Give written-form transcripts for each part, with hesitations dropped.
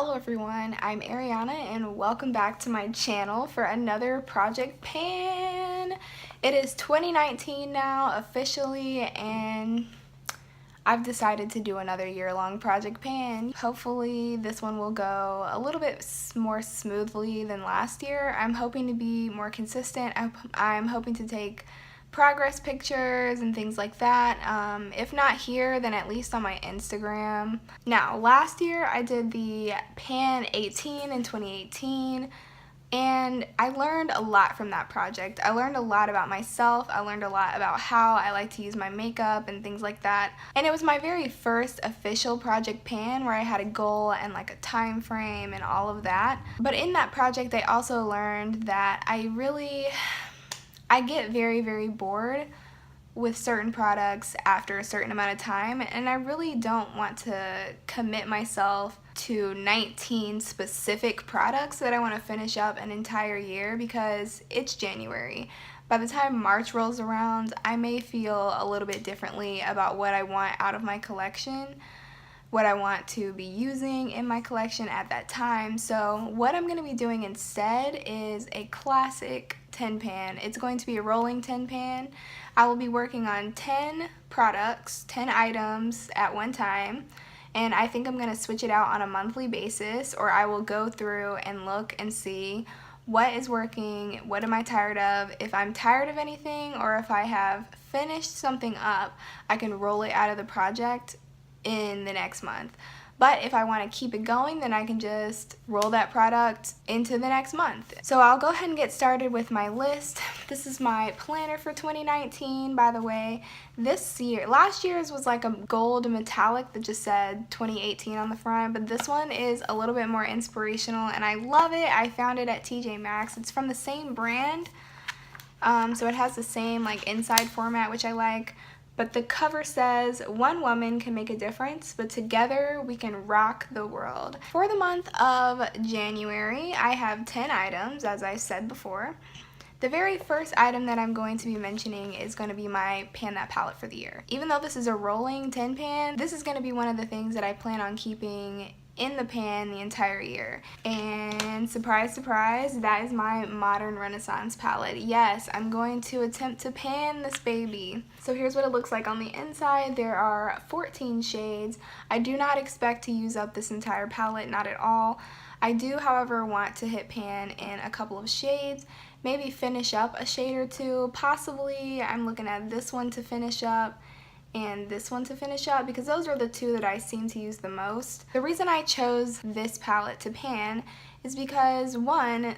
Hello everyone, I'm Ariana and welcome back to my channel for another Project Pan. It is 2019 now officially and I've decided to do another year-long Project Pan. Hopefully this one will go a little bit more smoothly than last year. I'm hoping to be more consistent. I'm hoping to take progress pictures and things like that. If not here, then at least on my Instagram. Now, last year I did the Pan 18 in 2018. And I learned a lot from that project. I learned a lot about myself. I learned a lot about how I like to use my makeup and things like that. And it was my very first official Project Pan where I had a goal and like a time frame and all of that. But in that project, I also learned that I get very bored with certain products after a certain amount of time, and I really don't want to commit myself to 19 specific products that I want to finish up an entire year because it's January. By the time March rolls around, I may feel a little bit differently about what I want out of my collection, what I want to be using in my collection at that time. So what I'm going to be doing instead is a classic 10 pan. It's going to be a rolling 10 pan. I will be working on 10 products, 10 items at one time, and I think I'm going to switch it out on a monthly basis, or I will go through and look and see what is working, what am I tired of. If I'm tired of anything or if I have finished something up, I can roll it out of the project in the next month. But if I want to keep it going, then I can just roll that product into the next month. So I'll go ahead and get started with my list. This is my planner for 2019, by the way. Last year's was like a gold metallic that just said 2018 on the front, but this one is a little bit more inspirational and I love it. I found it at TJ Maxx. It's from the same brand, so it has the same like inside format, which I like. But the cover says, "One woman can make a difference, but together we can rock the world." For the month of January, I have 10 items, as I said before. The very first item that I'm going to be mentioning is going to be my Pan That palette for the year. Even though this is a rolling 10 pan, this is going to be one of the things that I plan on keeping in the pan the entire year. And surprise, surprise, that is my Modern Renaissance palette. Yes, I'm going to attempt to pan this baby. So here's what it looks like on the inside. There are 14 shades. I do not expect to use up this entire palette, not at all. I do, however, want to hit pan in a couple of shades, maybe finish up a shade or two. Possibly I'm looking at this one to finish up and this one to finish up because those are the two that I seem to use the most. The reason I chose this palette to pan is because, one,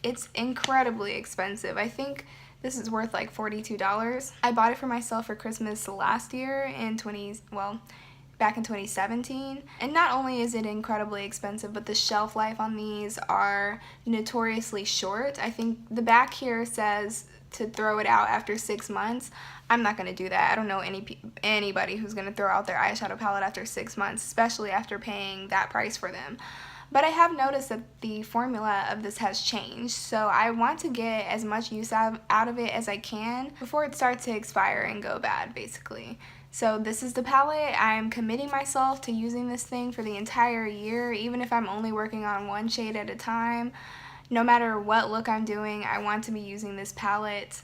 it's incredibly expensive. I think this is worth like $42. I bought it for myself for Christmas last year back in 2017. And not only is it incredibly expensive, but the shelf life on these are notoriously short. I think the back here says to throw it out after 6 months. I'm not going to do that. I don't know anybody who's going to throw out their eyeshadow palette after 6 months, especially after paying that price for them. But I have noticed that the formula of this has changed, so I want to get as much use out of it as I can before it starts to expire and go bad, basically. So this is the palette. I'm committing myself to using this thing for the entire year, even if I'm only working on one shade at a time. No matter what look I'm doing, I want to be using this palette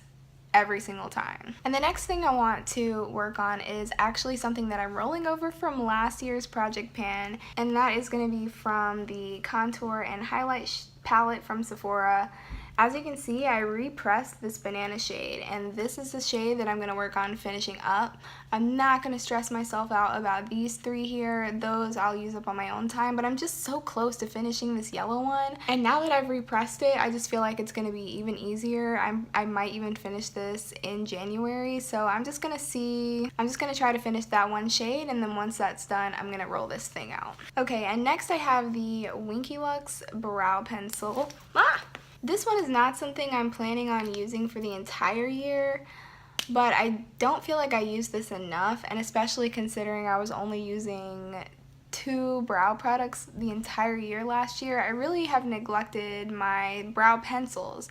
every single time. And the next thing I want to work on is actually something that I'm rolling over from last year's Project Pan, and that is going to be from the Contour and Highlight palette from Sephora. As you can see, I repressed this banana shade, and this is the shade that I'm going to work on finishing up. I'm not going to stress myself out about these three here. Those I'll use up on my own time, but I'm just so close to finishing this yellow one. And now that I've repressed it, I just feel like it's going to be even easier. I might even finish this in January, so I'm just going to try to finish that one shade, and then once that's done, I'm going to roll this thing out. Okay, and next I have the Winky Lux Brow Pencil. This one is not something I'm planning on using for the entire year, but I don't feel like I used this enough, and especially considering I was only using 2 brow products the entire year last year, I really have neglected my brow pencils.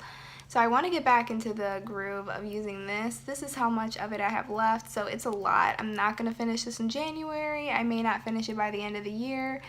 So I want to get back into the groove of using this. This is how much of it I have left, so it's a lot. I'm not going to finish this in January. I may not finish it by the end of the year.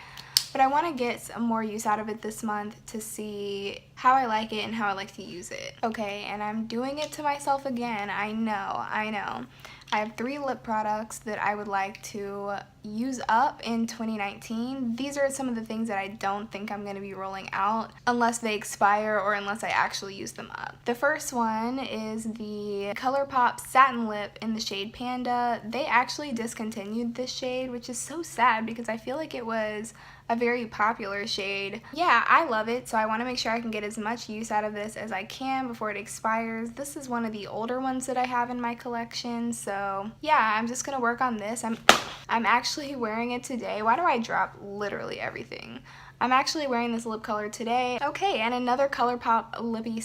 but I want to get some more use out of it this month to see how I like it and how I like to use it. Okay, and I'm doing it to myself again. I know. I have 3 lip products that I would like to use up in 2019. These are some of the things that I don't think I'm going to be rolling out unless they expire or unless I actually use them up. The first one is the ColourPop Satin Lip in the shade Panda. They actually discontinued this shade, which is so sad because I feel like it was a very popular shade. Yeah, I love it, so I want to make sure I can get as much use out of this as I can before it expires. This is one of the older ones that I have in my collection, so yeah, I'm just gonna work on this. I'm actually wearing it today. Why do I drop literally everything? I'm actually wearing this lip color today. Okay, and another ColourPop lippy,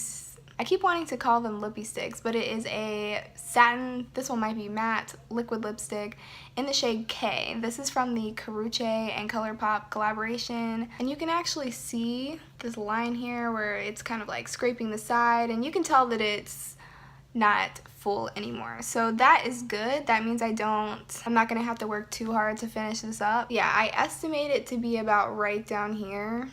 I keep wanting to call them lippy sticks, but it is a satin, this one might be matte, liquid lipstick in the shade K. This is from the Karrueche and ColourPop collaboration, and you can actually see this line here where it's kind of like scraping the side, and you can tell that it's not full anymore. So that is good. That means I'm not gonna have to work too hard to finish this up. Yeah, I estimate it to be about right down here,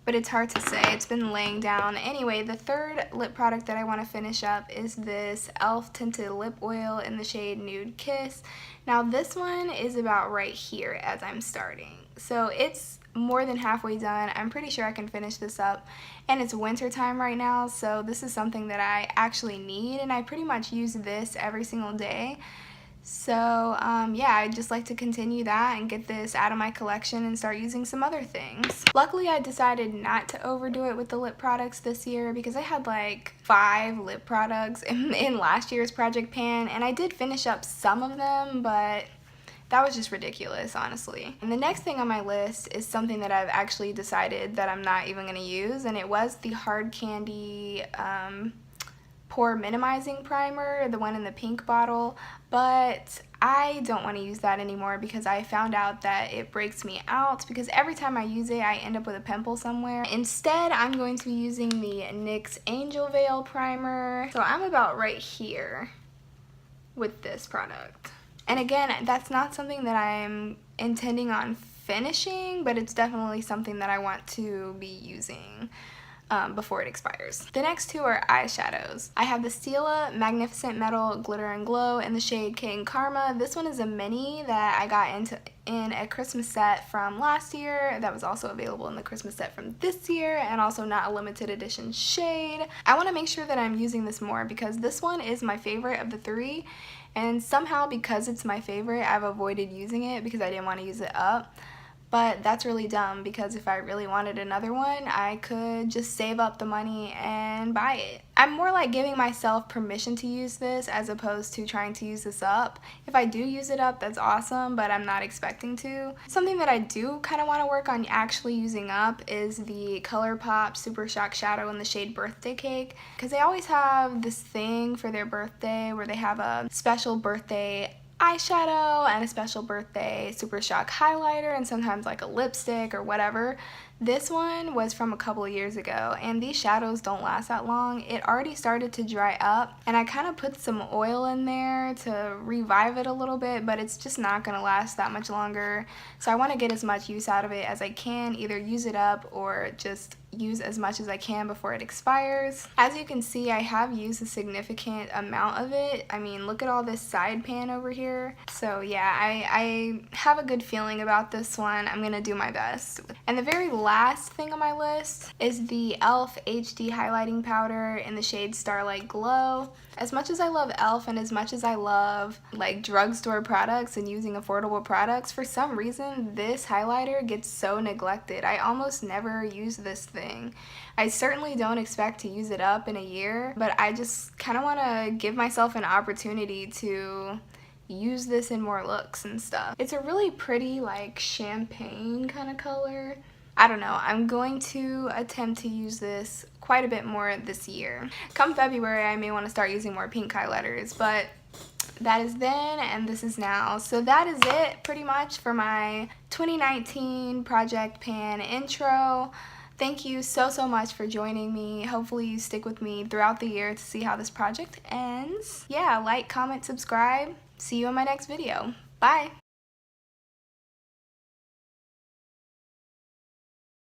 but it's hard to say. It's been laying down. Anyway, the third lip product that I want to finish up is this e.l.f. tinted lip oil in the shade Nude Kiss. Now this one is about right here as I'm starting. So it's more than halfway done. I'm pretty sure I can finish this up, and it's winter time right now, so this is something that I actually need, and I pretty much use this every single day. So yeah, I'd just like to continue that and get this out of my collection and start using some other things. Luckily, I decided not to overdo it with the lip products this year because I had like 5 lip products in last year's Project Pan, and I did finish up some of them, but that was just ridiculous, honestly. And the next thing on my list is something that I've actually decided that I'm not even going to use, and it was the Hard Candy Pore Minimizing Primer, the one in the pink bottle, but I don't want to use that anymore because I found out that it breaks me out because every time I use it I end up with a pimple somewhere. Instead, I'm going to be using the NYX Angel Veil Primer. So I'm about right here with this product. And again, that's not something that I'm intending on finishing, but it's definitely something that I want to be using before it expires. The next 2 are eyeshadows. I have the Stila Magnificent Metal Glitter and Glow in the shade King Karma. This one is a mini that I got in a Christmas set from last year that was also available in the Christmas set from this year, and also not a limited edition shade. I want to make sure that I'm using this more because this one is my favorite of the 3, and somehow because it's my favorite I've avoided using it because I didn't want to use it up. But that's really dumb because if I really wanted another one, I could just save up the money and buy it. I'm more like giving myself permission to use this as opposed to trying to use this up. If I do use it up, that's awesome, but I'm not expecting to. Something that I do kind of want to work on actually using up is the ColourPop Super Shock Shadow in the shade Birthday Cake, because they always have this thing for their birthday where they have a special birthday eyeshadow and a special birthday Super Shock highlighter and sometimes like a lipstick or whatever. This one was from a couple of years ago, and these shadows don't last that long. It already started to dry up, and I kind of put some oil in there to revive it a little bit, but it's just not going to last that much longer. So I want to get as much use out of it as I can, either use it up or just use as much as I can before it expires. As you can see, I have used a significant amount of it. I mean, look at all this side pan over here. So yeah, I have a good feeling about this one. I'm gonna do my best. And the very last thing on my list is the e.l.f. HD Highlighting Powder in the shade Starlight Glow. As much as I love e.l.f. and as much as I love like drugstore products and using affordable products, for some reason this highlighter gets so neglected. I almost never use this thing. I certainly don't expect to use it up in a year, but I just kind of want to give myself an opportunity to use this in more looks and stuff. It's a really pretty like champagne kind of color. I don't know, I'm going to attempt to use this quite a bit more this year. Come February, I may want to start using more pink highlighters, but that is then and this is now. So that is it pretty much for my 2019 Project Pan intro. Thank you so much for joining me. Hopefully you stick with me throughout the year to see how this project ends. Yeah, like, comment, subscribe. See you in my next video. Bye!